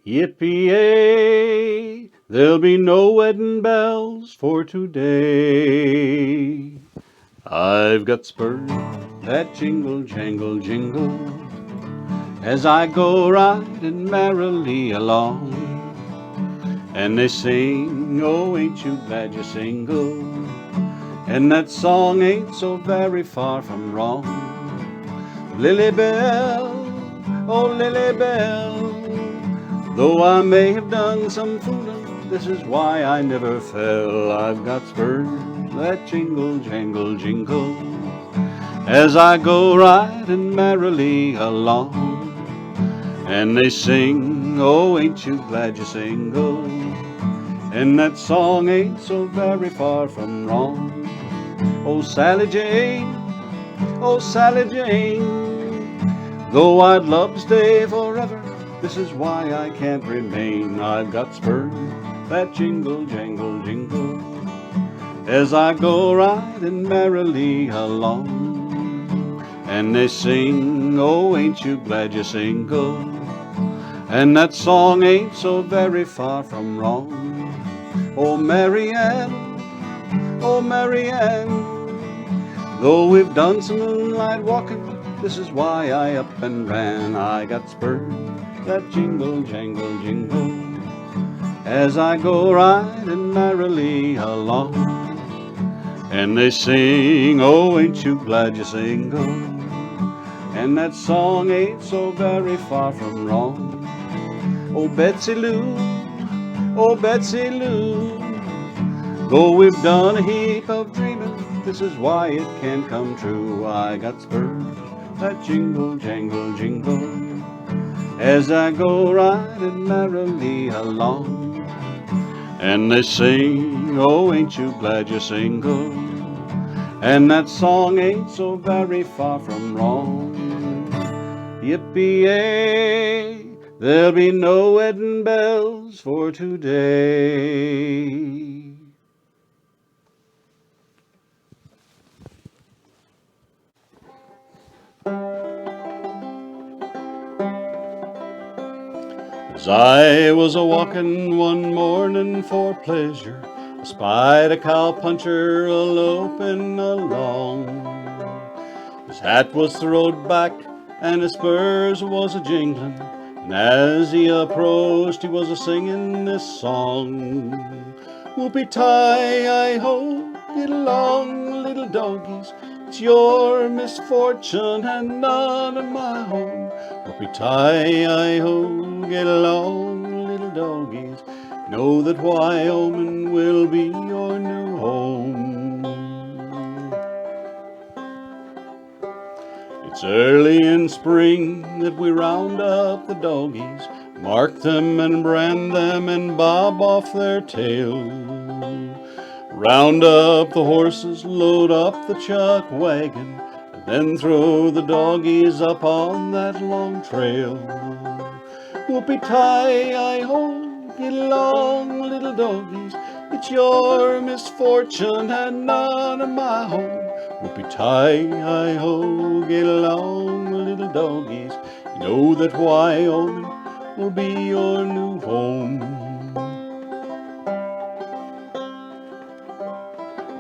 Yippee-yay, there'll be no wedding bells for today. I've got spurs that jingle, jangle, jingle, as I go riding merrily along. And they sing, oh, ain't you glad you're single? And that song ain't so very far from wrong. Lily Bell, oh Lily Bell, though I may have done some fooling, this is why I never fell. I've got spurs that jingle, jangle, jingle, as I go riding merrily along. And they sing, oh, ain't you glad you're single? And that song ain't so very far from wrong. Oh, Sally Jane, oh, Sally Jane, though I'd love to stay forever, this is why I can't remain. I've got spurs that jingle, jangle, jingle, as I go riding merrily along. And they sing, oh, ain't you glad you're single? And that song ain't so very far from wrong. Oh, Marianne, oh, Marianne, though we've done some moonlight walking, this is why I up and ran. I got spurs that jingle, jangle, jingle, as I go riding merrily along. And they sing, oh, ain't you glad you're single? And that song ain't so very far from wrong. Oh, Betsy Lou, oh, Betsy Lou, though we've done a heap of dreaming, this is why it can't come true. I got spurs that jingle, jangle, jingle, as I go riding merrily along. And they sing, oh, ain't you glad you're single? And that song ain't so very far from wrong. Yippee-yay, there'll be no wedding bells for today. As I was a-walking one morning for pleasure, I spied a cow-puncher a-loping along. His hat was throwed back and his spurs was a-jingling, and as he approached he was a-singing this song. Whoopie Ti Yi Yo, get along, little doggies, it's your misfortune and none of my own. Whoopie Ti Yi Yo, get along, little doggies, know that Wyoming will be your new home. It's early in spring that we round up the doggies, mark them and brand them and bob off their tail. Round up the horses, load up the chuck wagon, and then throw the doggies up on that long trail. Whoopie Ti Yi Yo, get along, little doggies, it's your misfortune and none of my own. Whoopie Ti Yi Yo, get along, little doggies, you know that Wyoming will be your new home.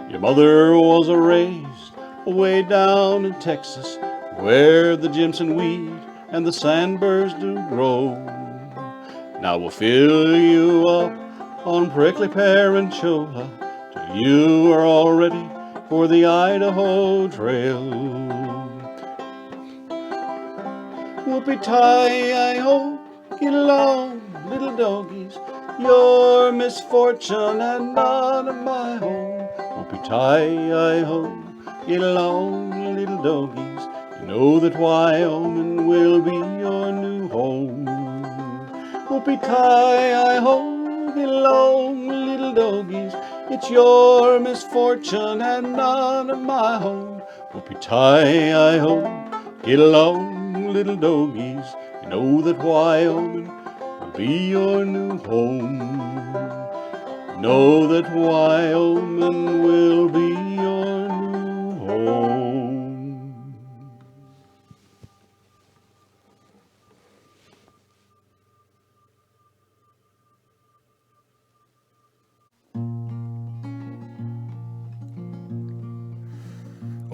Your mother was raised away down in Texas, where the Jimson weed and the sandburrs do grow. Now we'll fill you up on prickly pear and cholla till you are all ready for the Idaho Trail. Whoopie Ti Yi Yo, get along, little doggies, your misfortune and none of my own. Whoopie Ti Yi Yo, get along, little doggies, you know that Wyoming will be your new home. Whoopie Ti Yi Yo, get along, little doggies, it's your misfortune and none of my own. Whoopie Ti Yi Yo, get along, little doggies, you know that Wyoming will be your new home. Know that Wyoming will be your new home.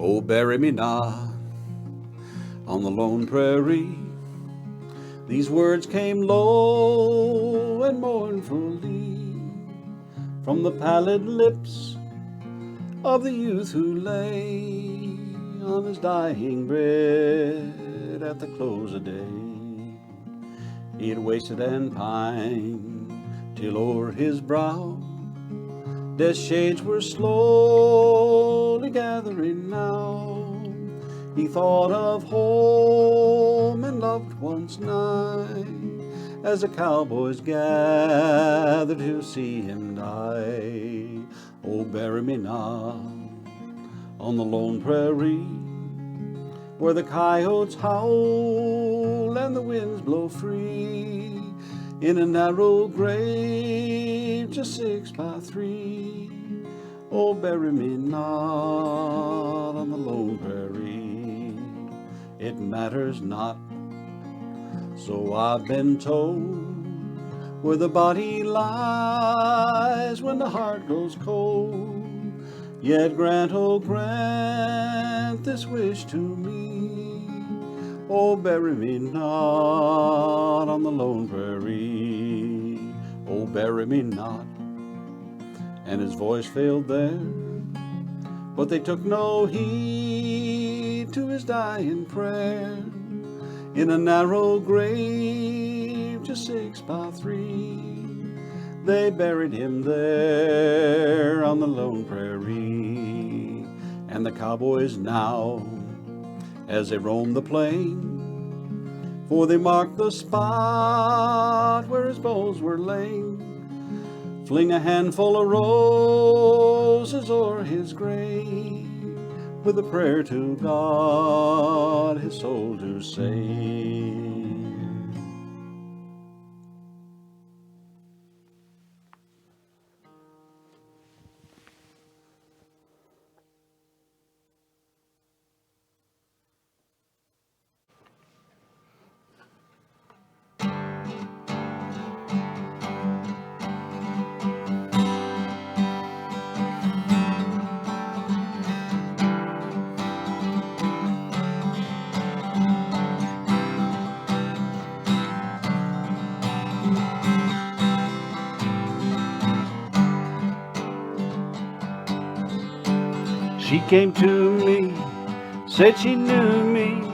Oh, bury me not on the lone prairie. These words came low and mournfully from the pallid lips of the youth who lay on his dying bed at the close of day. He had wasted and pined till o'er his brow death's shades were slowly gathering now. He thought of home and loved ones nigh, as the cowboys gathered to see him die. Oh, bury me not on the lone prairie, where the coyotes howl and the winds blow free, in a narrow grave just 6 by 3. Oh, bury me not on the lone prairie. It matters not, so I've been told, where the body lies when the heart grows cold. Yet grant, oh grant this wish to me. Oh, bury me not on the lone prairie. Oh, bury me not. And his voice failed there, but they took no heed to his dying prayer. In a narrow grave just 6 by 3, they buried him there on the lone prairie. And the cowboys now, as they roam the plain, for they mark the spot where his bones were lain, fling a handful of roses o'er his grave, with a prayer to God his soul to save. She came to me, said she knew me,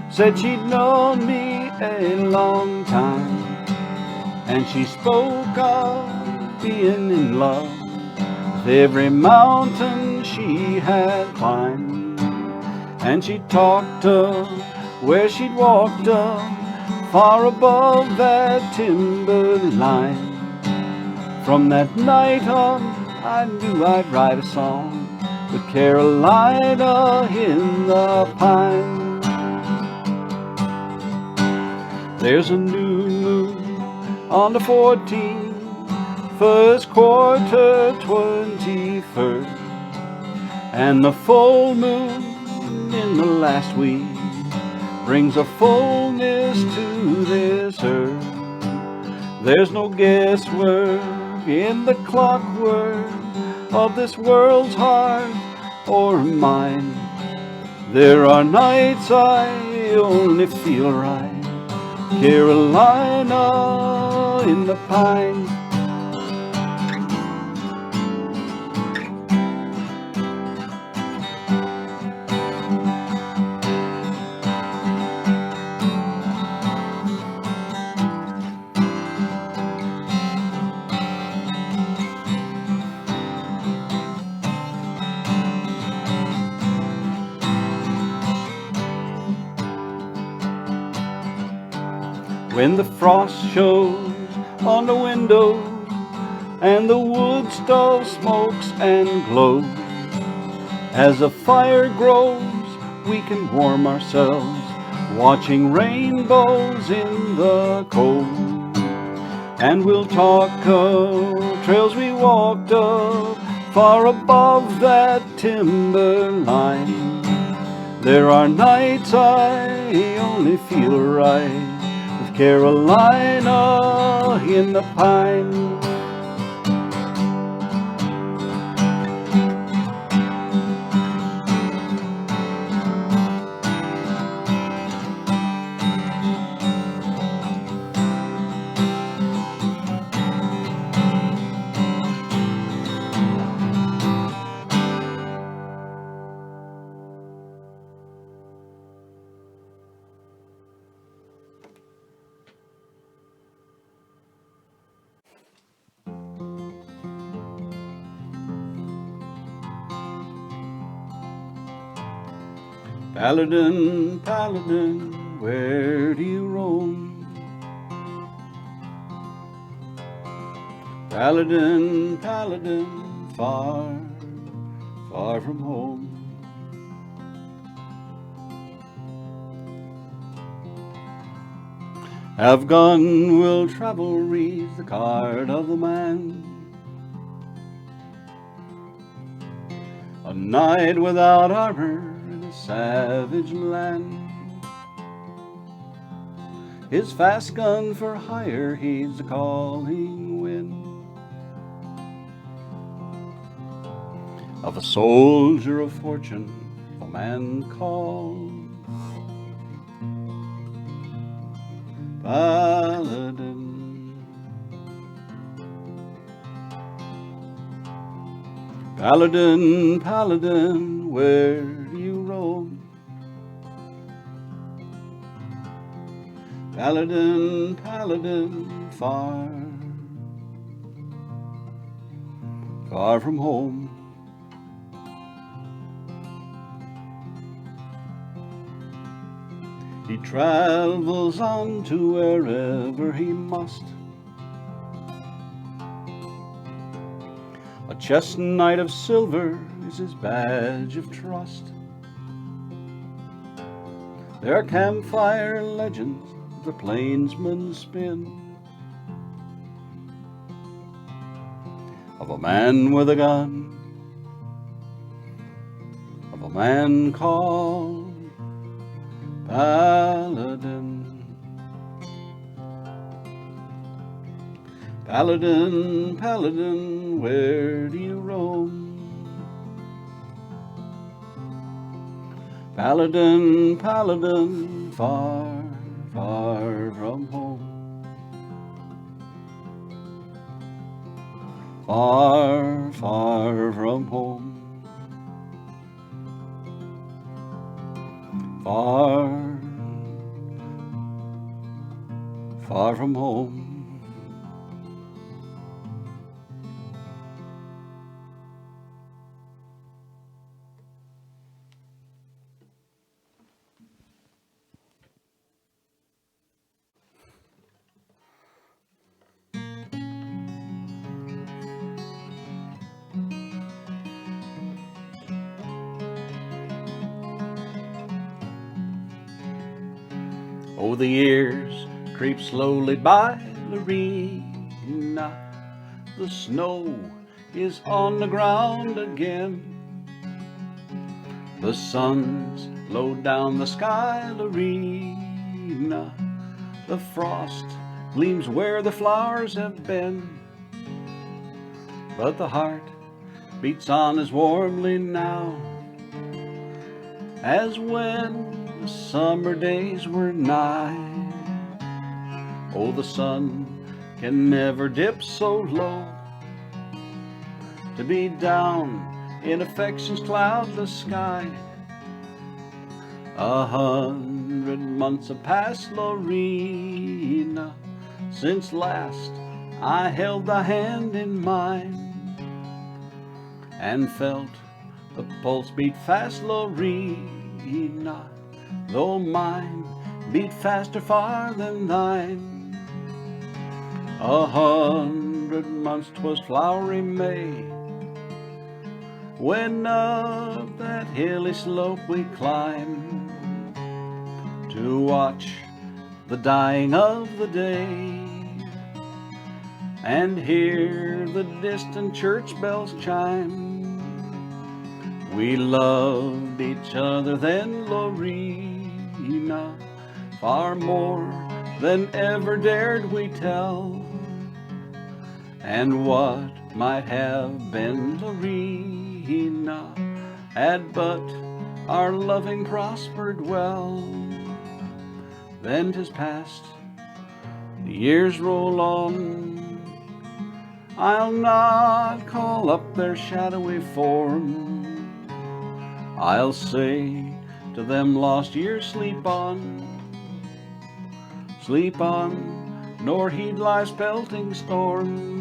said she'd known me a long time, and she spoke of being in love with every mountain she had climbed. And she talked of where she'd walked up far above that timber line. From that night on, I knew I'd write a song with Carolina in the pine. There's a new moon on the 14th, first quarter 21st, and the full moon in the last week brings a fullness to this earth. There's no guesswork in the clockwork of this world's heart or mine. There are nights I only feel right, Carolina in the pine. When the frost shows on the windows and the wood stove smokes and glows, as the fire grows we can warm ourselves, watching rainbows in the cold. And we'll talk of trails we walked up far above that timber line. There are nights I only feel right, Carolina in the pine. Paladin, Paladin, where do you roam? Paladin, Paladin, far, far from home. Have gun, will travel, reads the card of the man. A knight without armor in a savage land. His fast gun for hire heeds the calling wind of a soldier of fortune, a man called Paladin. Paladin, Paladin, where do you roam? Paladin, Paladin, far, far from home. He travels on to wherever he must. A chestnut of silver is his badge of trust. There are campfire legends the plainsmen spin of a man with a gun, of a man called Paladin. Paladin, Paladin, where do you roam? Paladin, Paladin, far, far from home. Far, far from home. Far, far from home. Oh, the years creep slowly by, Lorena. The snow is on the ground again. The sun's low down the sky, Lorena. The frost gleams where the flowers have been. But the heart beats on as warmly now as when the summer days were nigh. Oh, the sun can never dip so low to be down in affection's cloudless sky. 100 months have passed, Lorena, since last I held thy hand in mine and felt the pulse beat fast, Lorena, though mine beat faster far than thine. 100 months 'twas flowery May, when up that hilly slope we climbed to watch the dying of the day and hear the distant church bells chime. We loved each other then, Lorena, far more than ever dared we tell. And what might have been, Lorena, had but our loving prospered well. Then 'tis past, the years roll on. I'll not call up their shadowy form. I'll say to them lost years, sleep on, nor heed life's pelting storm.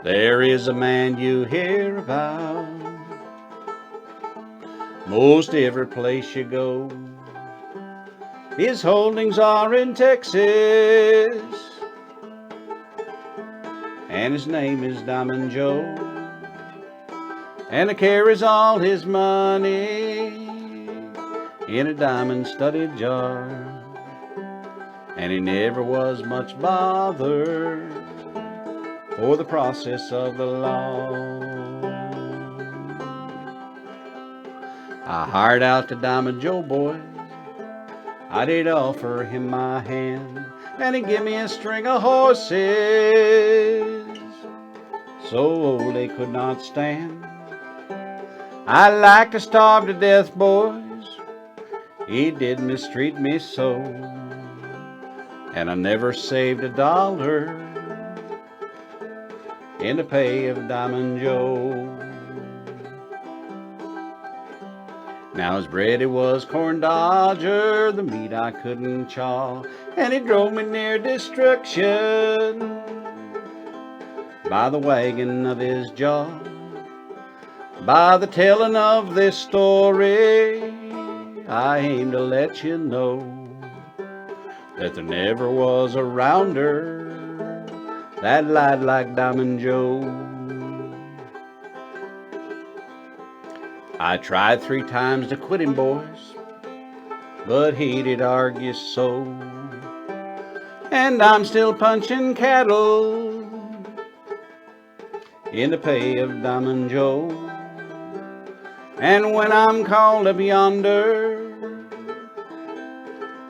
There is a man you hear about most every place you go. His holdings are in Texas, and his name is Diamond Joe. And he carries all his money in a diamond-studded jar. And he never was much bother for the process of the law. I hired out to Diamond Joe, boys. I did offer him my hand, and he give me a string of horses so old they could not stand. I like to starve to death, boys. He did mistreat me so, and I never saved a dollar in the pay of Diamond Joe. Now his bread it was corn dodger, the meat I couldn't chaw, and he drove me near destruction by the wagging of his jaw. By the telling of this story, I aim to let you know that there never was a rounder that lied like Diamond Joe. I tried 3 times to quit him, boys, but he did argue so. And I'm still punching cattle in the pay of Diamond Joe. And when I'm called up yonder,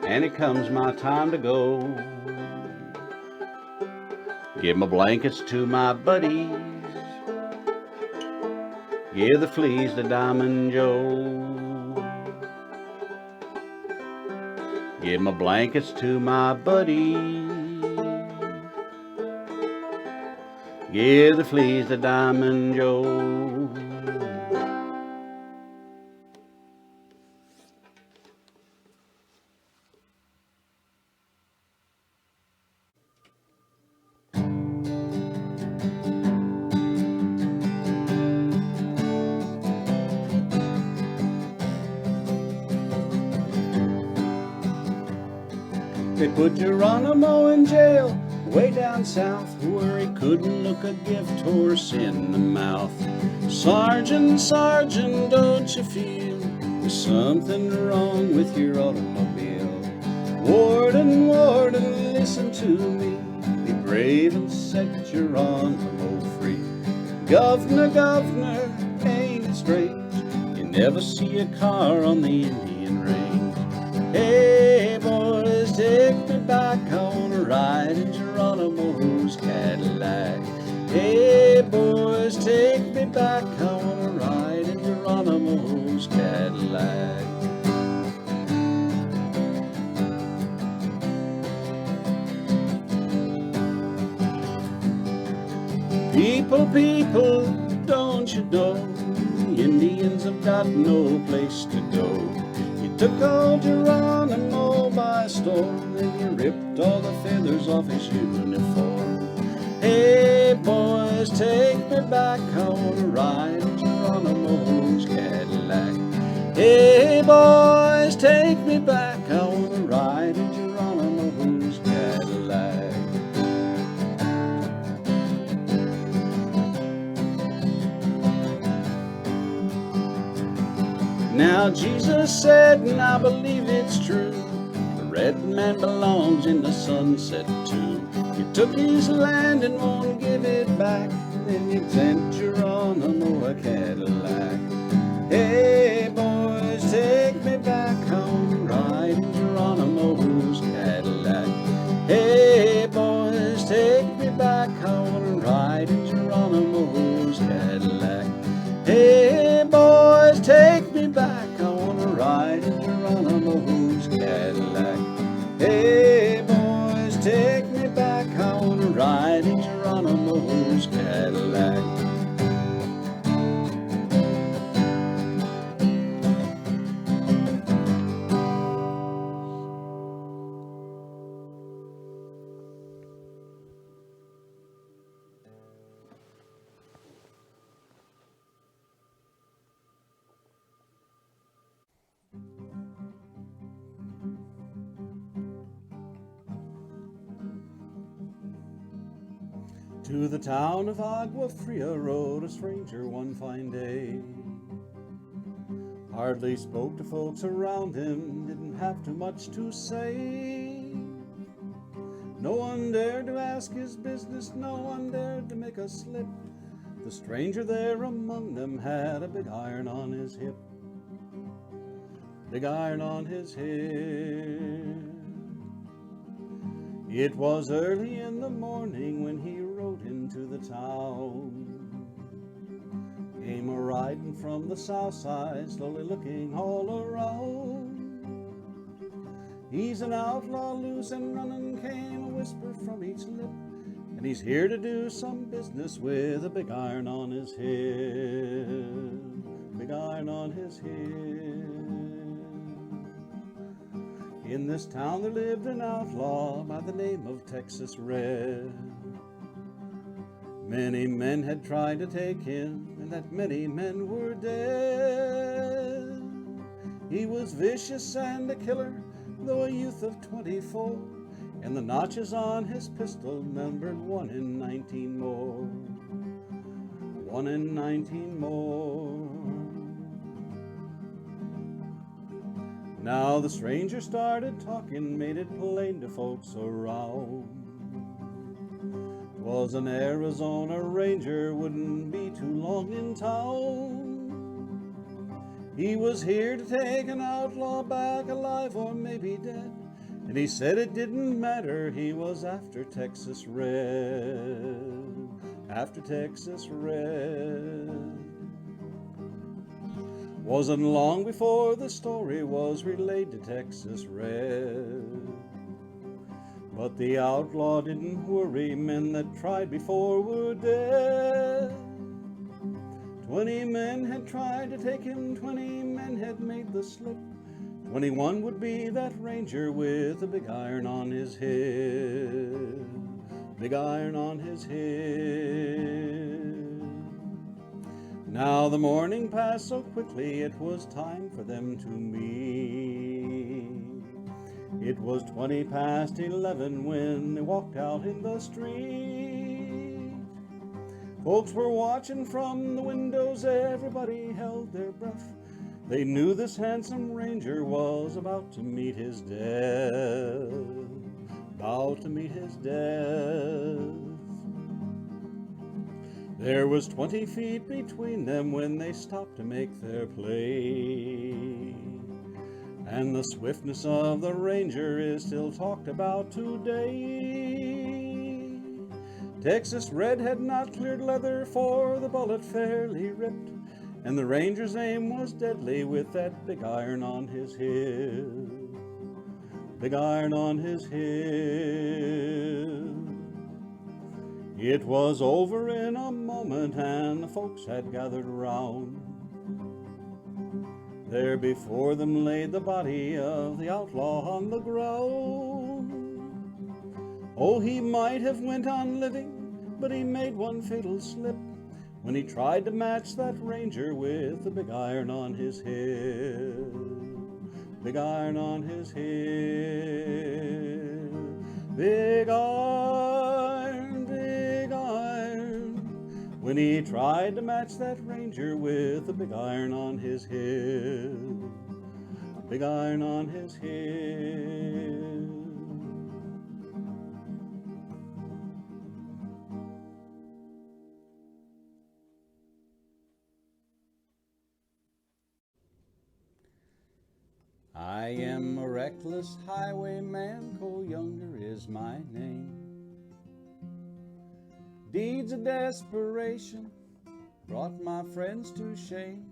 and it comes my time to go, give my blankets to my buddies, give the fleas to Diamond Joe. Give my blankets to my buddies, give the fleas to Diamond Joe. They put Geronimo in jail way down south, where he couldn't look a gift horse in the mouth. Sergeant, Sergeant, don't you feel there's something wrong with your automobile? Warden, Warden, listen to me, be brave and set Geronimo free. Governor, Governor, ain't it strange, you never see a car on the Indian Range. Hey boys, take me back, I wanna ride in Geronimo's Cadillac. Hey boys, take me back, I wanna ride in Geronimo's Cadillac. People, people, don't you know, the Indians have got no place to go. You took old Geronimo by storm, then you ripped all the feathers off his uniform. Hey boys, take me back, I wanna ride in Geronimo's Cadillac. Hey boys, take me back, I wanna ride in Geronimo's Cadillac. Now Jesus said, and I believe it's true, the red man belongs in the sunset too. You took his land and won't give it back, then you sent Geronimo a Cadillac. Hey boys, take me back, I wanna ride in Geronimo's Cadillac. Hey boys, take me back, I wanna ride in Geronimo's Cadillac. Hey boys, take me back, I wanna ride in Geronimo's Cadillac. Hey boys, take me back, I wanna ride in Geronimo's Cadillac. To the town of Agua Fria rode a stranger one fine day. Hardly spoke to folks around him, didn't have too much to say. No one dared to ask his business, no one dared to make a slip. The stranger there among them had a big iron on his hip. Big iron on his hip. It was early in the morning when he rode into the town. Came a-riding from the south side, slowly looking all around. He's an outlaw loose and running, came a whisper from each lip, and he's here to do some business with a big iron on his hip. Big iron on his hip. In this town there lived an outlaw by the name of Texas Red. Many men had tried to take him, and that many men were dead. He was vicious and a killer, though a youth of 24, and the notches on his pistol numbered 1 in 19 more. 1 in 19 more. Now the stranger started talking, made it plain to folks around. 'Twas an Arizona ranger, wouldn't be too long in town. He was here to take an outlaw back alive or maybe dead, and he said it didn't matter, he was after Texas Red. After Texas Red. Wasn't long before the story was relayed to Texas Red. But the outlaw didn't worry, men that tried before were dead. 20 men had tried to take him, 20 men had made the slip. 21 would be that ranger with a big iron on his head. Big iron on his head. Now the morning passed so quickly, it was time for them to meet. It was 20 past 11 when they walked out in the street. Folks were watching from the windows, everybody held their breath. They knew this handsome ranger was about to meet his death. About to meet his death. There was 20 feet between them when they stopped to make their play. And the swiftness of the ranger is still talked about today. Texas Red had not cleared leather, for the bullet fairly ripped, and the ranger's aim was deadly with that big iron on his hip. Big iron on his hip. It was over in a moment, and the folks had gathered round. There before them lay the body of the outlaw on the ground. Oh, he might have went on living, but he made one fatal slip when he tried to match that ranger with the big iron on his hip. Big iron on his hip. Big iron, big iron. When he tried to match that ranger with a big iron on his hip. Big iron on his hip. I am a reckless highwayman, Cole Younger is my name. Deeds of desperation brought my friends to shame.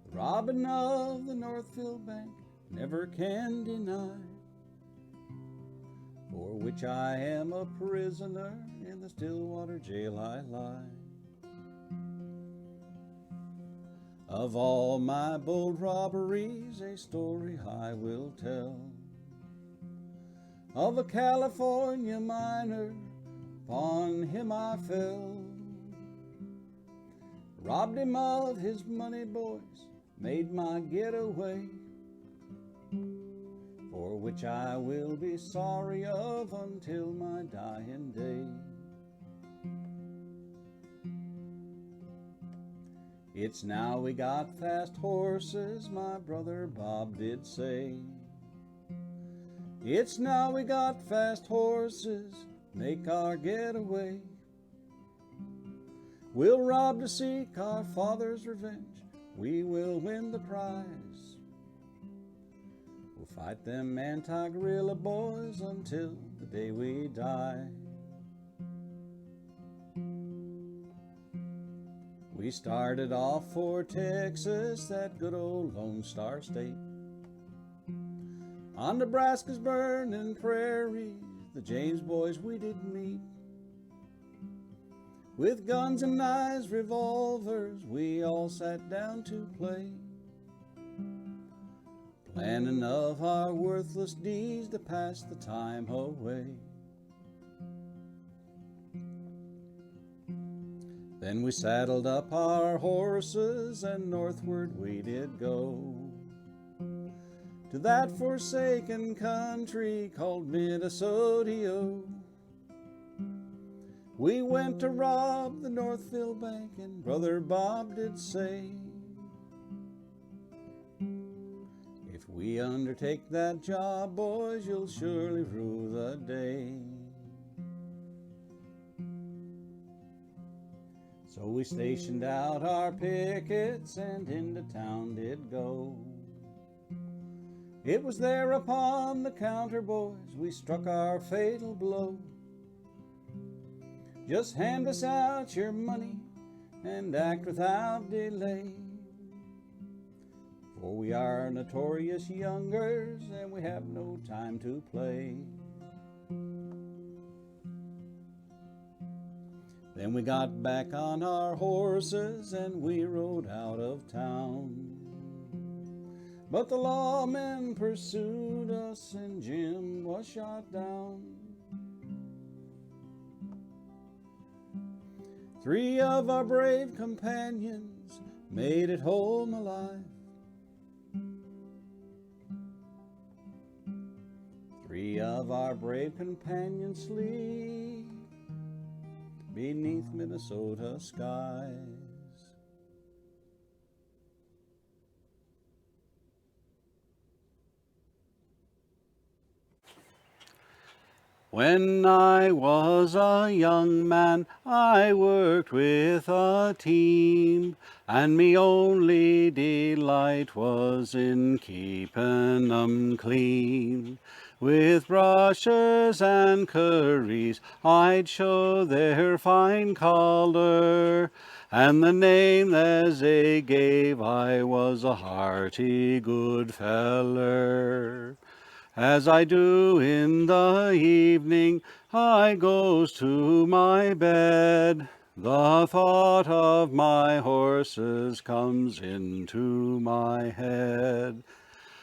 The robbing of the Northfield Bank never can deny, for which I am a prisoner, in the Stillwater jail I lie. Of all my bold robberies, a story I will tell, of a California miner, upon him I fell. Robbed him of his money, boys, made my getaway, for which which I will be sorry of until my dying day. It's now we got fast horses, my brother Bob did say. It's now we got fast horses, make our getaway. We'll rob to seek our father's revenge, we will win the prize. We'll fight them anti-guerrilla boys until the day we die. We started off for Texas, that good old Lone Star State. On Nebraska's burning prairie, the James boys we did meet. With guns and knives, revolvers, we all sat down to play, planning of our worthless deeds to pass the time away. Then we saddled up our horses and northward we did go, to that forsaken country called Minnesota. We went to rob the Northville Bank, and Brother Bob did say, if we undertake that job, boys, you'll surely rue the day. So we stationed out our pickets and into town did go. It was there upon the counter, boys, we struck our fatal blow. Just hand us out your money and act without delay, for we are notorious youngers and we have no time to play. Then we got back on our horses and we rode out of town. But the lawmen pursued us and Jim was shot down. 3 of our brave companions made it home alive. 3 of our brave companions sleep beneath Minnesota skies. When I was a young man, I worked with a team, and me only delight was in keeping 'em clean. With brushes and curries, I'd show their fine color, and the name as they gave I was a hearty good feller. As I do in the evening, I goes to my bed. The thought of my horses comes into my head.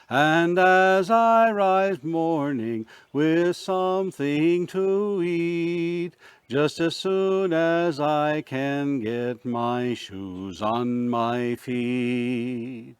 And as I rise morning with something to eat, just as soon as I can get my shoes on my feet.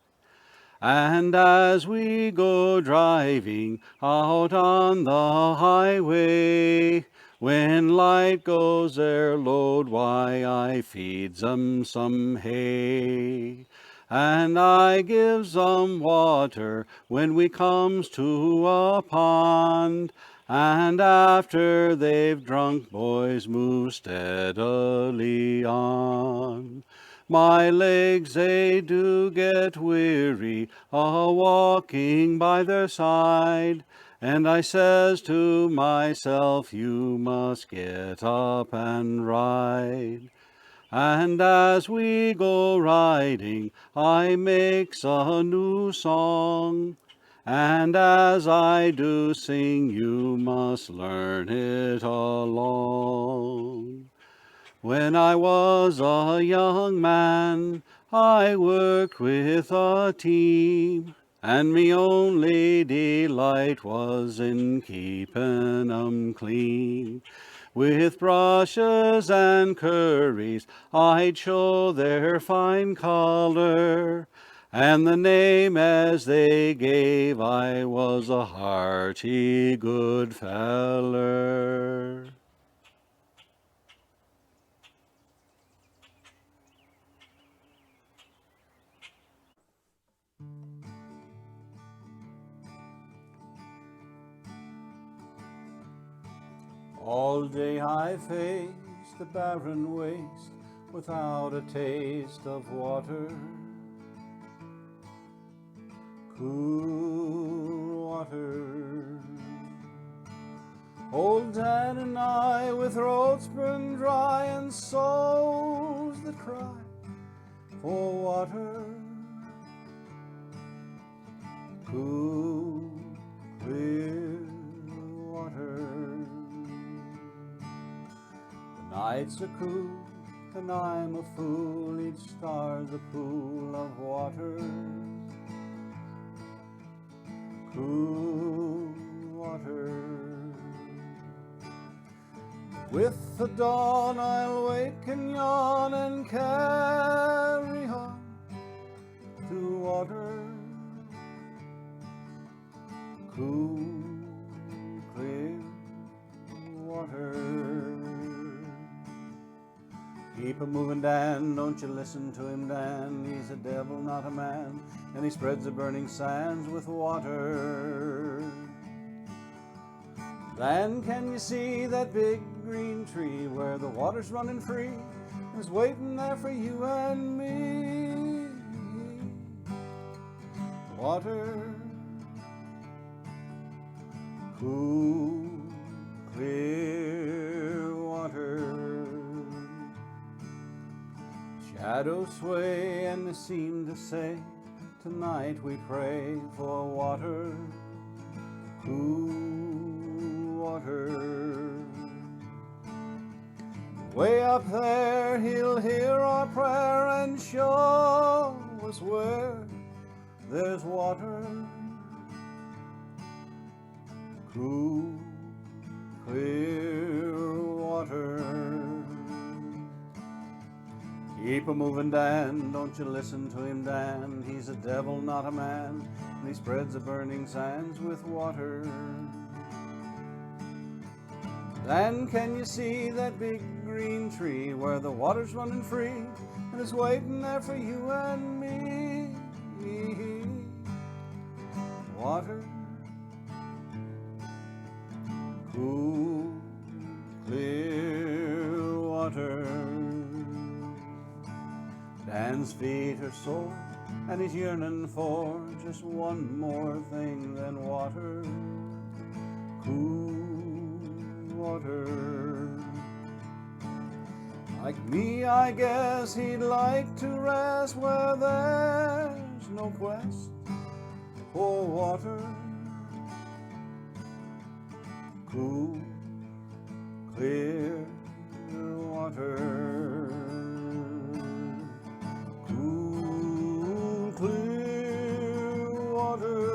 And as we go driving out on the highway, when light goes their load, why I feeds 'em some hay. And I gives 'em water when we comes to a pond, and after they've drunk, boys move steadily on. My legs, they do get weary a-walking by their side, and I says to myself, you must get up and ride. And as we go riding, I makes a new song, and as I do sing, you must learn it along. When I was a young man, I worked with a team, and me only delight was in keeping 'em clean. With brushes and curries, I'd show their fine color, and the name as they gave, I was a hearty good feller. All day I faced the barren waste without a taste of water, cool water. Old Dan and I, with throats burned dry and souls that cry for water, cool, clear water. The nights are cool and I'm a fool, each star's a pool of water, cool water. With the dawn I'll wake and yawn and carry on to water, cool, clear water. Keep a moving, Dan, don't you listen to him, Dan. He's a devil, not a man, and he spreads the burning sands with water. Dan, can you see that big green tree where the water's running free? It's waiting there for you and me. Water, cool, clear water. Shadows sway and they seem to say, tonight we pray for water, cool water. Way up there he'll hear our prayer and show us where there's water, cool, clear water. Keep a moving, Dan, don't you listen to him, Dan. He's a devil, not a man, and he spreads the burning sands with water. Dan, can you see that big green tree where the water's running free and it's waiting there for you and me? Water, cool, clear water. Dan's feet are sore and he's yearning for just one more thing than water, cool water. Like me, I guess he'd like to rest where there's no quest for water, cool, clear water, cool, clear water.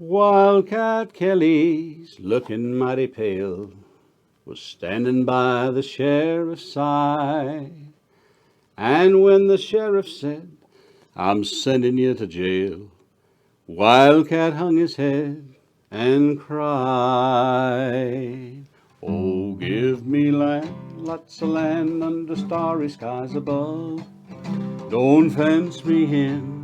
Wildcat Kelly's looking mighty pale, was standing by the sheriff's side. And when the sheriff said, I'm sending you to jail, Wildcat hung his head and cried. Oh, give me land, lots of land under starry skies above. Don't fence me in.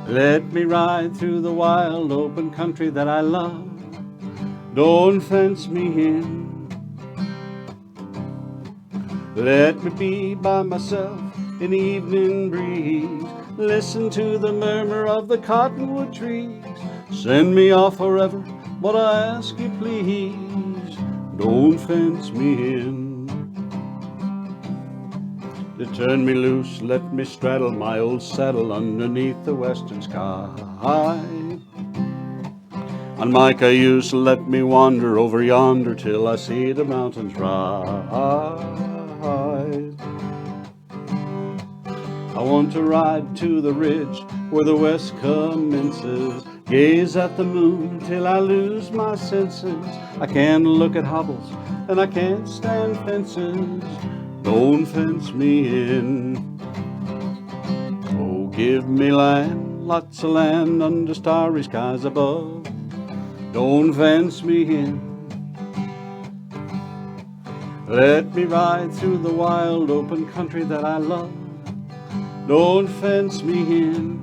Let me ride through the wild open country that I love. Don't fence me in. Let me be by myself in the evening breeze. Listen to the murmur of the cottonwood trees. Send me off forever, but I ask you please, don't fence me in. To turn me loose, let me straddle my old saddle underneath the western sky. On my cayuse, let me wander over yonder till I see the mountains rise. I want to ride to the ridge where the west commences, gaze at the moon till I lose my senses. I can't look at hobbles and I can't stand fences. Don't fence me in. Oh, give me land, lots of land under starry skies above. Don't fence me in. Let me ride through the wild open country that I love. Don't fence me in.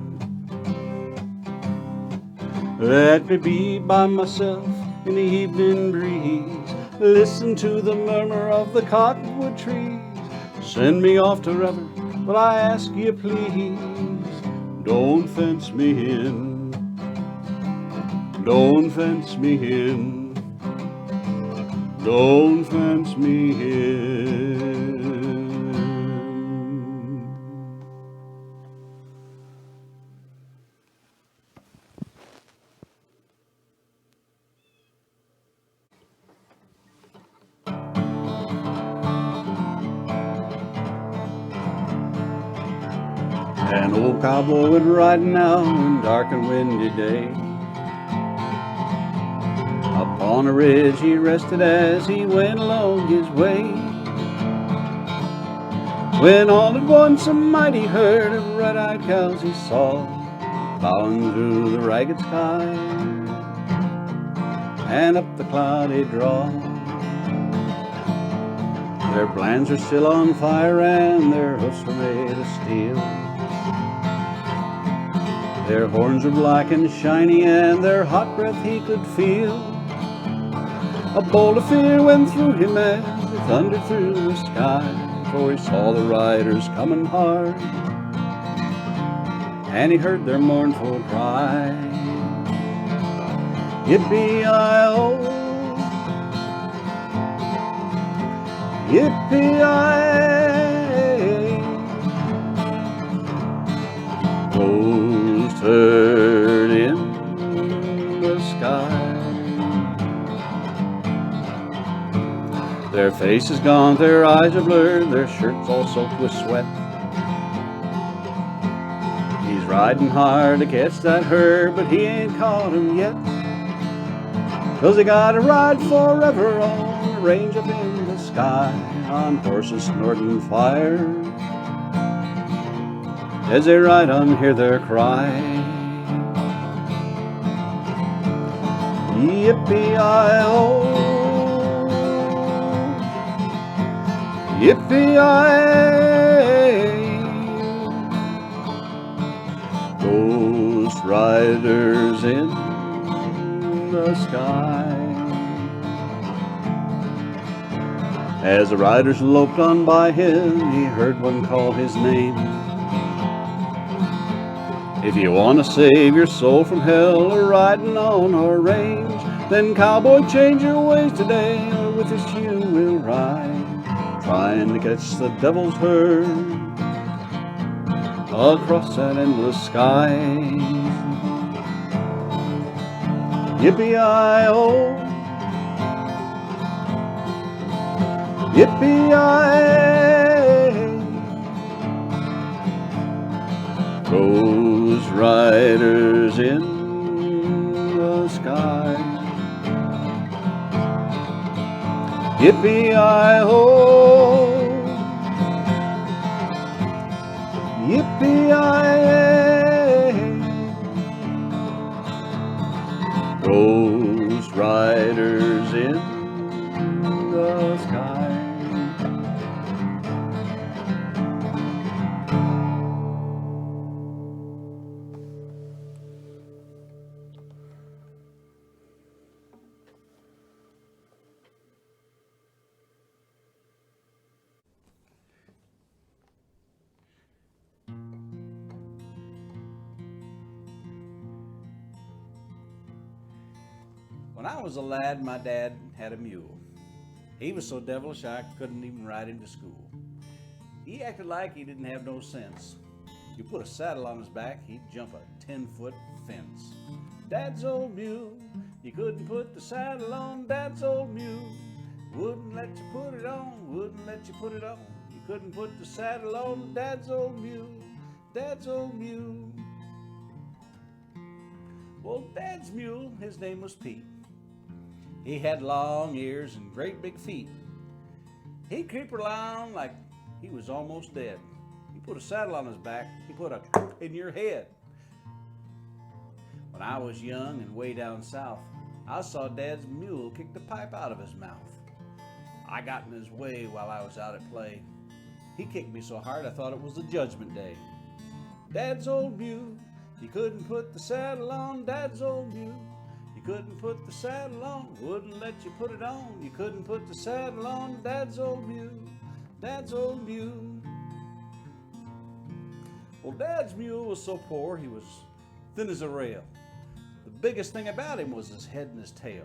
Let me be by myself in the evening breeze. Listen to the murmur of the cottonwood trees. Send me off to revel, but I ask you please, don't fence me in. Don't fence me in. Don't fence me in. An old cowboy went riding out one dark and windy day. Upon a ridge he rested as he went along his way, when all at once a mighty herd of red-eyed cows he saw, plowing through the ragged sky and up the cloudy draw. Their blands are still on fire and their hoofs are made of steel. Their horns are black and shiny and their hot breath he could feel. A bolt of fear went through him as it thundered through the sky, for he saw the riders coming hard, and he heard their mournful cry. Yippee-i-oh, yippee-i-ay, ghost herd in the sky. Their faces gaunt, their eyes are blurred, their shirts all soaked with sweat. He's riding hard to catch that herd, but he ain't caught him yet. 'Cause he gotta ride forever on a range up in the sky, on horses snorting fire. As they ride on, hear their cry. Yippee-i-oh, yippee-i-ay, ghost riders in the sky. As the riders loped on by him, he heard one call his name. If you want to save your soul from hell or riding on our range, then cowboy, change your ways today, or with us you will ride, trying to catch the devil's herd across that endless sky. Yippee-i-oh, yippee-i-ay, ghost riders in the sky. Yippee-i-oh, yippee-i-ay, ghost riders in the sky. When I was a lad, my dad had a mule. He was so devilish I couldn't even ride him to school. He acted like he didn't have no sense. You put a saddle on his back, he'd jump a 10-foot fence. Dad's old mule, you couldn't put the saddle on Dad's old mule. Wouldn't let you put it on, wouldn't let you put it on. You couldn't put the saddle on Dad's old mule, Dad's old mule. Well, Dad's mule, his name was Pete. He had long ears and great big feet. He'd creep around like he was almost dead. He put a saddle on his back, he put a in your head. When I was young and way down south, I saw Dad's mule kick the pipe out of his mouth. I got in his way while I was out at play. He kicked me so hard I thought it was the judgment day. Dad's old mule, he couldn't put the saddle on. Dad's old mule, he couldn't put the saddle on. Wouldn't let you put it on. You couldn't put the saddle on. Dad's old mule, Dad's old mule. Well, Dad's mule was so poor he was thin as a rail. The biggest thing about him was his head and his tail.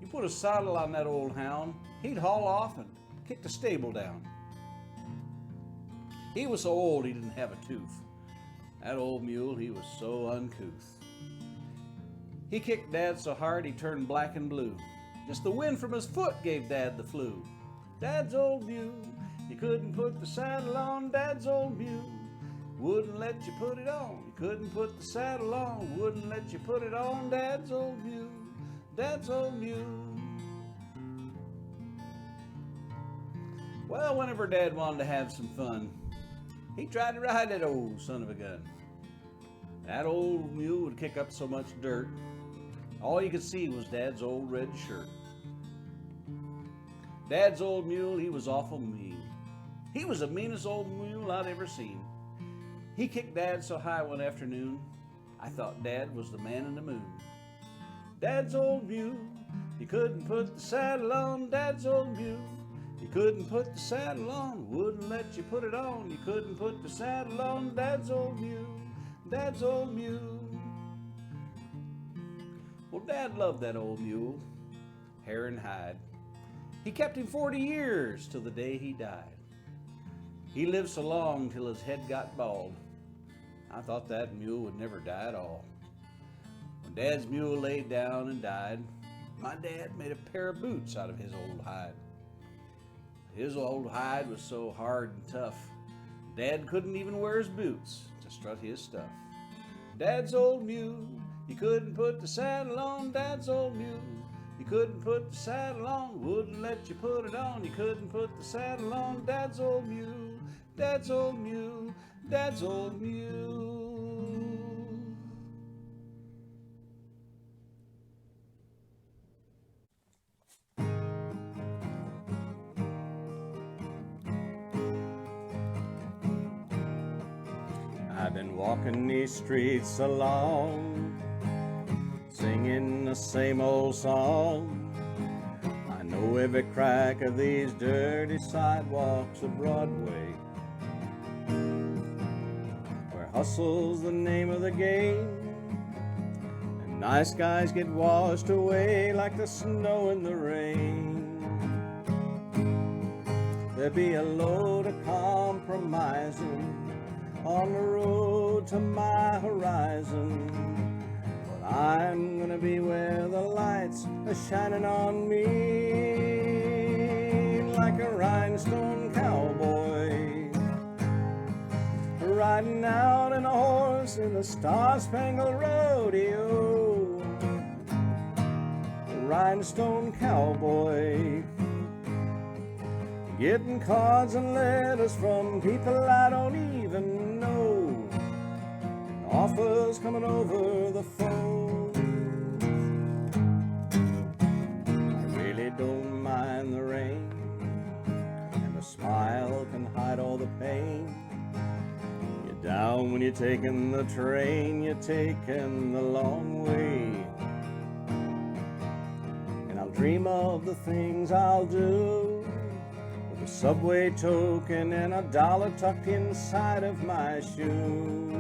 You put a saddle on that old hound, he'd haul off and kick the stable down. He was so old he didn't have a tooth. That old mule, he was so uncouth. He kicked Dad so hard he turned black and blue. Just the wind from his foot gave Dad the flu. Dad's old mule, he couldn't put the saddle on. Dad's old mule, wouldn't let you put it on. You couldn't put the saddle on, wouldn't let you put it on. Dad's old mule, Dad's old mule. Well, whenever Dad wanted to have some fun, he tried to ride that old son of a gun. That old mule would kick up so much dirt, all you could see was Dad's old red shirt. Dad's old mule, he was awful mean. He was the meanest old mule I'd ever seen. He kicked Dad so high one afternoon, I thought Dad was the man in the moon. Dad's old mule, he couldn't put the saddle on. Dad's old mule, you couldn't put the saddle on, wouldn't let you put it on. You couldn't put the saddle on. Dad's old mule, Dad's old mule. Well, Dad loved that old mule, hair and hide. He kept him 40 years till the day he died. He lived so long till his head got bald. I thought that mule would never die at all. When Dad's mule laid down and died, my dad made a pair of boots out of his old hide. His old hide was so hard and tough, Dad couldn't even wear his boots to strut his stuff. Dad's old mule, you couldn't put the saddle on. Dad's old mule, you couldn't put the saddle on, wouldn't let you put it on. You couldn't put the saddle on. Dad's old mule, Dad's old mule, Dad's old mule. I've been walking these streets along, singing the same old song. I know every crack of these dirty sidewalks of Broadway, where hustle's the name of the game, and nice guys get washed away like the snow in the rain. There'd be a load of compromising on the road to my horizon, but I'm gonna be where the lights are shining on me, like a rhinestone cowboy, riding out in a horse in the star-spangled rodeo. A rhinestone cowboy, getting cards and letters from people I don't even know, and offers coming over the phone. I really don't mind the rain, and a smile can hide all the pain. You're down when you're taking the train, you're taking the long way, and I'll dream of the things I'll do, a subway token and a dollar tucked inside of my shoe.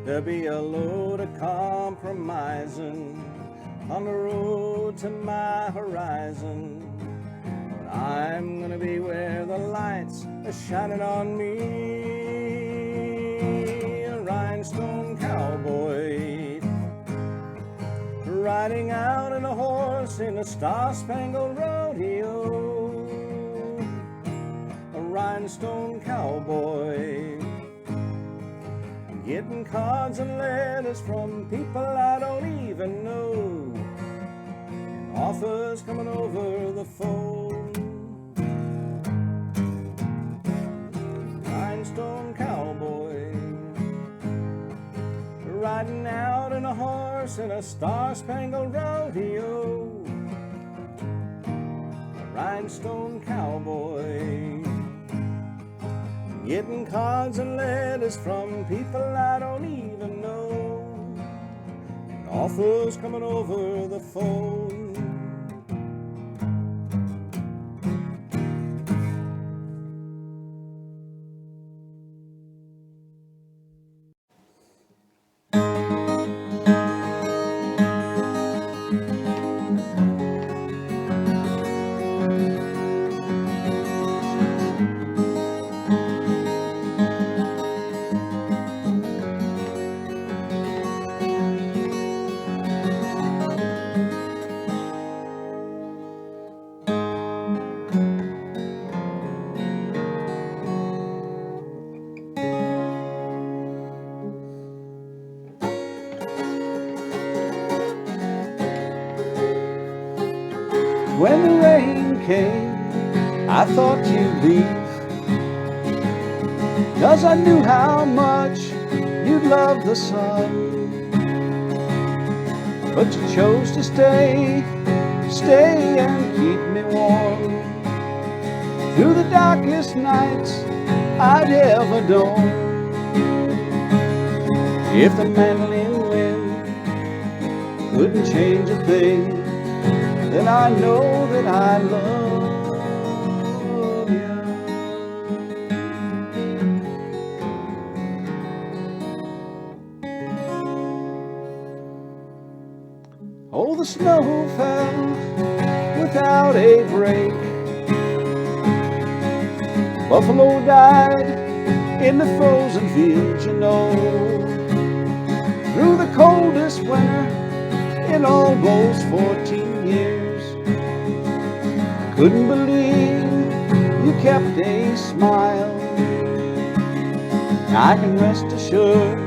There'll be a load of compromising on the road to my horizon, but I'm gonna be where the lights are shining on me. A rhinestone cowboy, riding out on a horse in a star-spangled rodeo. A rhinestone cowboy, Getting cards and letters from people I don't even know, and offers coming over the phone. Rhinestone cowboy, riding out in a horse in a star-spangled rodeo. A rhinestone cowboy, getting cards and letters from people I don't even know, and offers coming over the phone. When the rain came, I thought you'd leave, 'cause I knew how much you'd love the sun. But you chose to stay and keep me warm through the darkest nights I'd ever known. If the mandolin wind couldn't change a thing, then I know that I love you. Oh, the snow fell without a break. Buffalo died in the frozen fields, you know. Through the coldest winter in almost 14 years. Couldn't believe you kept a smile. I can rest assured,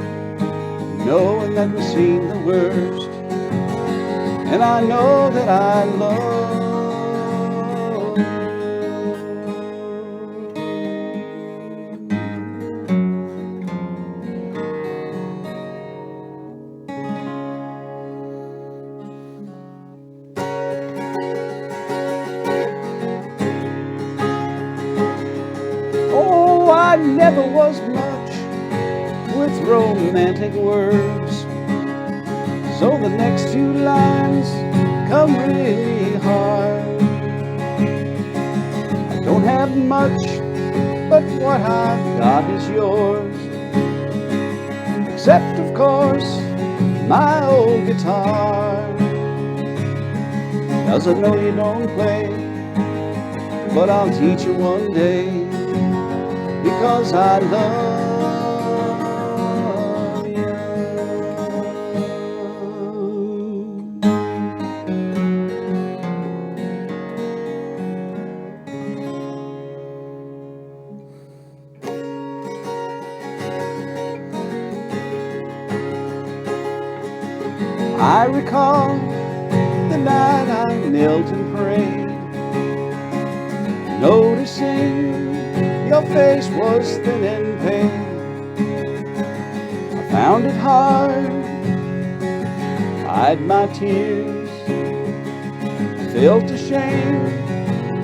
knowing that we've seen the worst, and I know that I love you. I never was much with romantic words, so the next few lines come really hard. I don't have much, but what I've got is yours, except of course my old guitar. 'Cause I know you don't play, but I'll teach you one day, because I love you. I recall the night I knelt and prayed, noticing your face was thin and pale. I found it hard to hide my tears. I felt ashamed,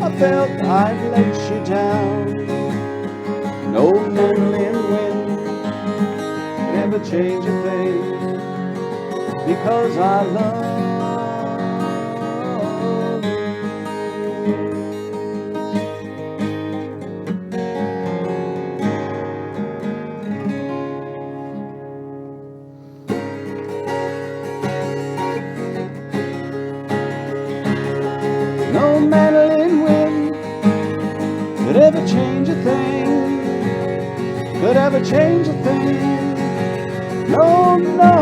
I felt I'd let you down. No mandolin wind could ever change a thing, because I love you. No mandolin wind could ever change a thing, could ever change a thing. No, no.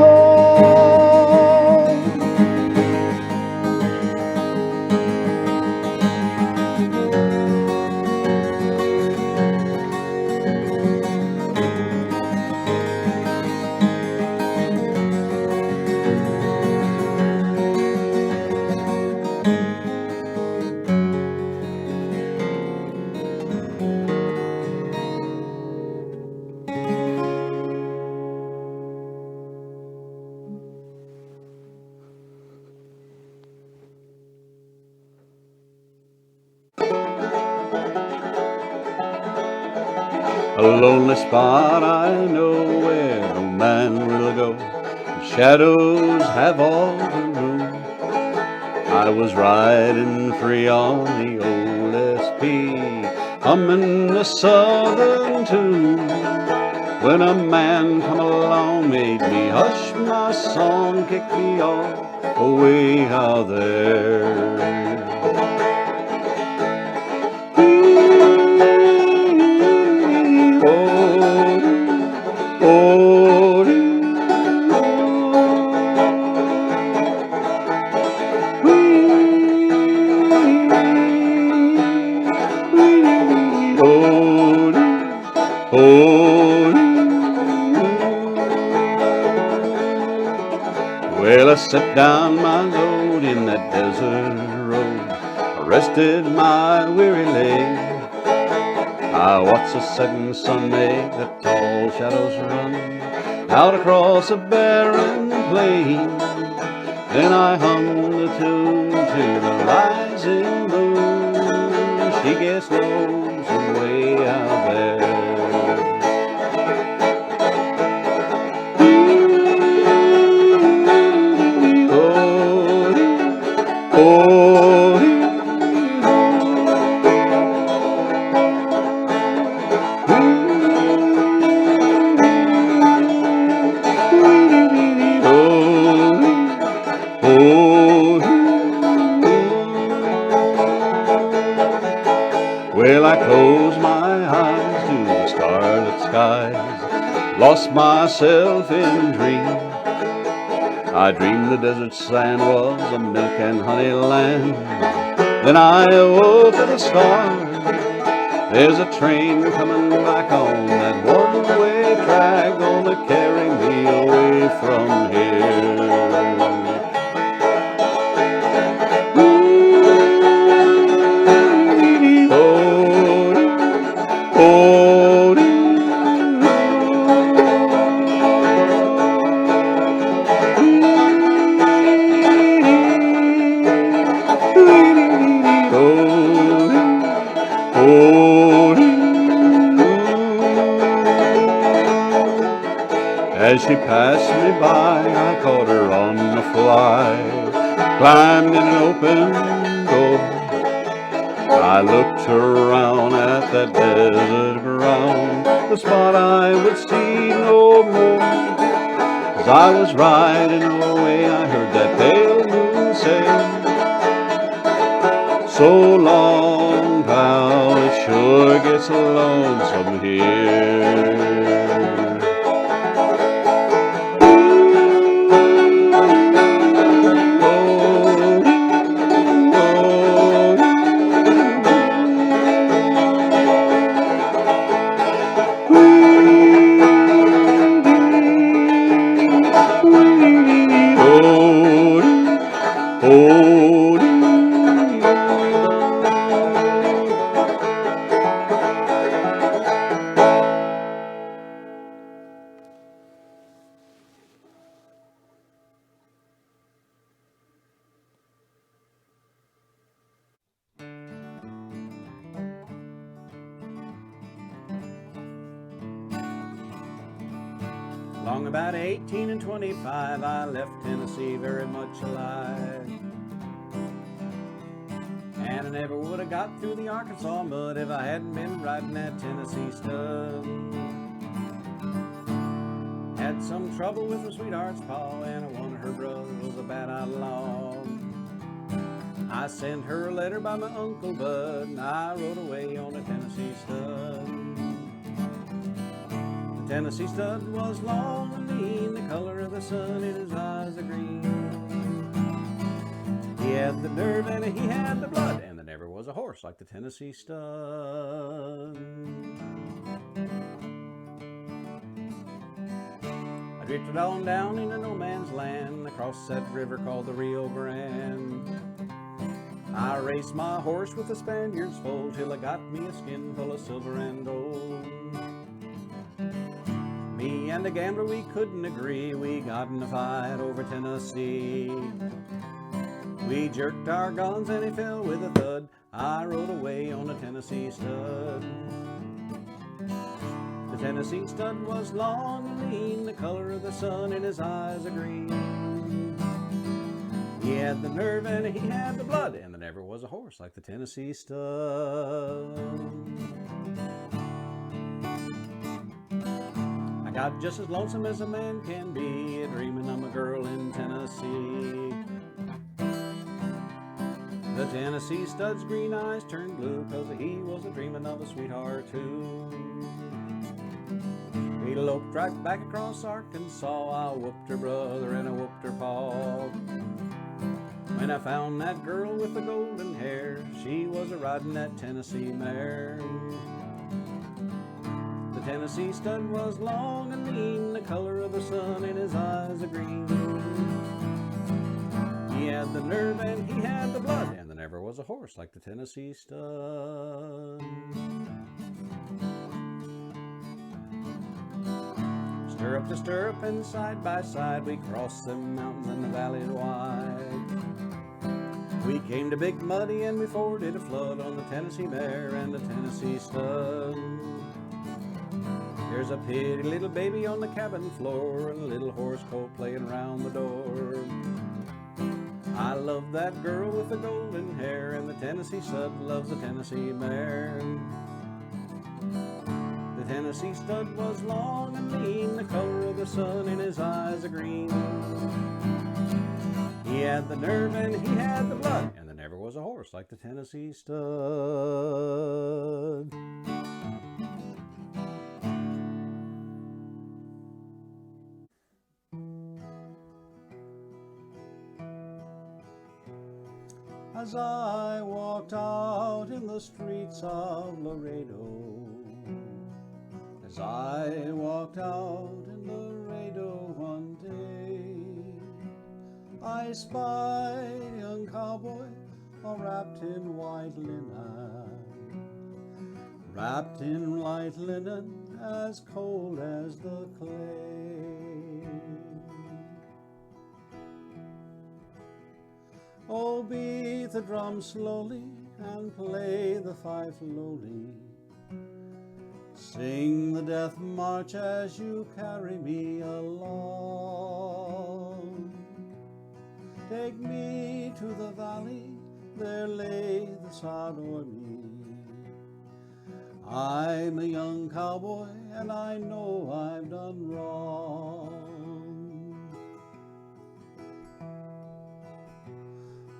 a lonely spot I know where no man will go. The shadows have all the room. I was riding free on the old SP, humming a southern tune, when a man come along, made me hush my song, kicked me off away out there. Well, I set down my load in that desert road, I rested my weary leg. I watched the setting sun make the tall shadows run out across a barren plain. Then I hummed a tune to the rising moon. She gets lonesome way out there. Well, I closed my eyes to the starlit skies, lost myself in dreams. I dreamed the desert sand was a milk and honey land. Then I awoke to the stars. There's a train coming back on that one-way track, gonna carry me away from here. As she passed me by, I caught her on the fly, climbed in an open door. I looked around at that desert ground, the spot I would see no more. As I was riding away, I heard that pale moon say, "So long, pal, it sure gets lonesome here." Long about 18 and 25, I left Tennessee very much alive. And I never would have got through the Arkansas mud if I hadn't been riding that Tennessee stud. Had some trouble with my sweetheart's paw, and one of her brothers was a bad outlaw. I sent her a letter by my Uncle Bud, and I rode away on a Tennessee stud. Tennessee stud was long and lean, the color of the sun in his eyes a green. He had the nerve and he had the blood, and there never was a horse like the Tennessee stud. I drifted on down into no man's land, across that river called the Rio Grande. I raced my horse with the Spaniard's foal till I got me a skin full of silver and gold. Me and the gambler, we couldn't agree. We got in a fight over Tennessee. We jerked our guns and he fell with a thud. I rode away on a Tennessee stud. Tennessee stud was long and lean, the color of the sun in his eyes a green. He had the nerve and he had the blood, and there never was a horse like the Tennessee stud. I got just as lonesome as a man can be, dreaming of a girl in Tennessee. The Tennessee stud's green eyes turned blue, 'cause he was a dreaming of a sweetheart too. We eloped right back across Arkansas. I whooped her brother and I whooped her paw. When I found that girl with the golden hair, she was a-riding that Tennessee mare. The Tennessee stud was long and lean, the color of the sun in his eyes a green. He had the nerve and he had the blood, and there never was a horse like the Tennessee stud. Stirrup to stirrup and side by side, we crossed the mountains and the valleys wide. We came to Big Muddy and we forded a flood on the Tennessee mare and the Tennessee stud. There's a pretty little baby on the cabin floor and a little horse colt playing around the door. I love that girl with the golden hair, and the Tennessee stud loves the Tennessee mare. The Tennessee stud was long and lean, the color of the sun in his eyes a green. He had the nerve and he had the blood, and there never was a horse like the Tennessee stud. As I walked out in the streets of Laredo, as I walked out in Laredo one day, I spied a young cowboy all wrapped in white linen, as cold as the clay. Oh, beat the drum slowly and play the fife lowly. Sing the death march as you carry me along. Take me to the valley, there lay the sod o'er me. I'm a young cowboy and I know I've done wrong.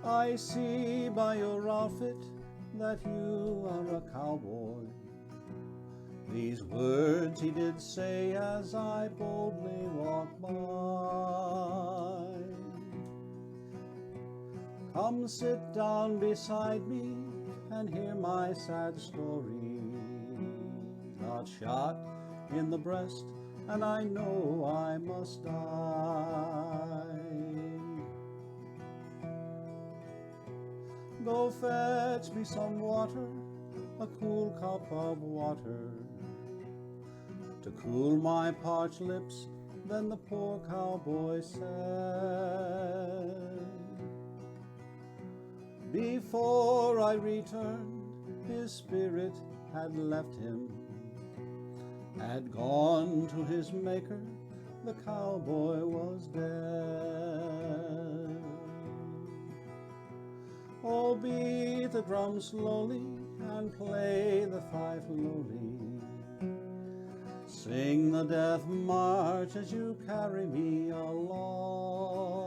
I see by your outfit that you are a cowboy. These words he did say as I boldly walked by. Come sit down beside me and hear my sad story. Got shot in the breast and I know I must die. Go fetch me some water, a cool cup of water, to cool my parched lips. Then the poor cowboy said. Before I returned, his spirit had left him, had gone to his maker, the cowboy was dead. Oh, beat the drum slowly and play the fife lowly. Sing the death march as you carry me along.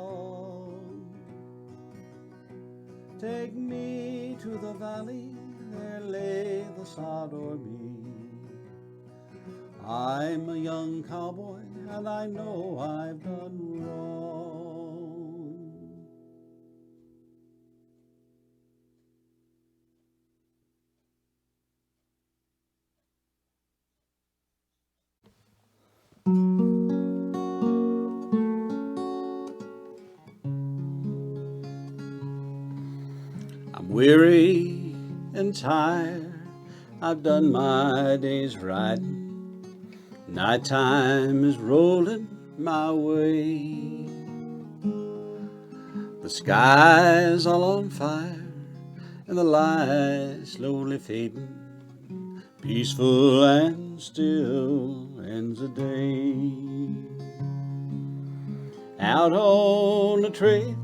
Take me to the valley, there lay the sod o'er me. I'm a young cowboy and I know I've done wrong. I'm weary and tired, I've done my day's riding. Nighttime is rolling my way. The sky's all on fire and the light slowly fading. peaceful and still ends the day. Out on the trail,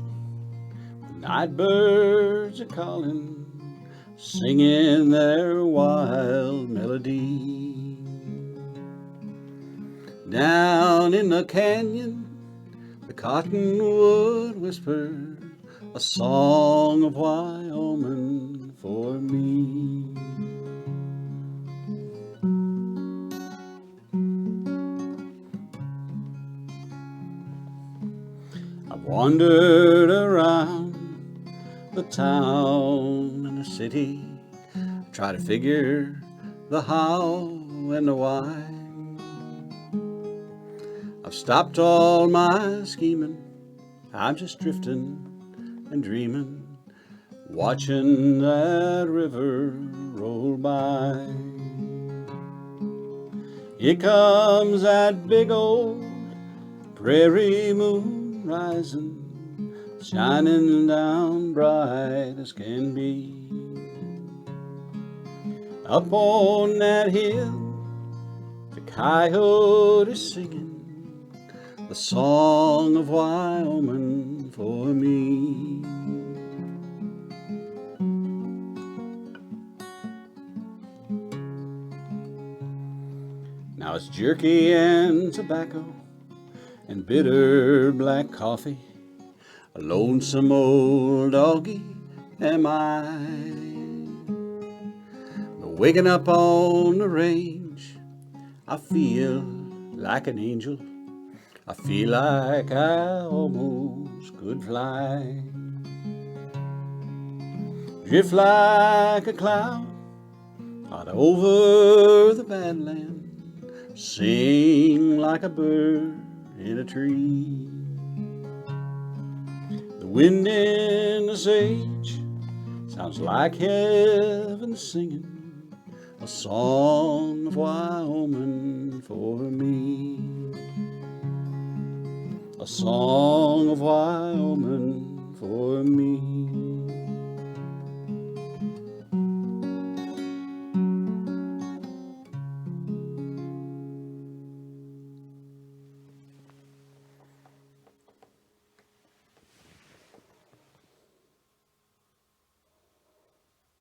the night birds are calling, singing their wild melody. Down in the canyon, the cottonwood whispers a song of Wyoming for me. I've wandered around the town and the city, try to figure the how and the why. I've stopped all my scheming, I'm just drifting and dreaming, watching that river roll by. Here comes that big old prairie moon rising, shining down bright as can be. Up on that hill, the coyote is singing the song of Wyoming for me. Now it's jerky and tobacco and bitter black coffee, a lonesome old doggy am I. But waking up on the range, I feel like an angel. I feel like I almost could fly. Drift like a cloud out over the badland, sing like a bird in a tree. The wind in the sage sounds like heaven singing a song of Wyoming for me. A song of Wyoming for me.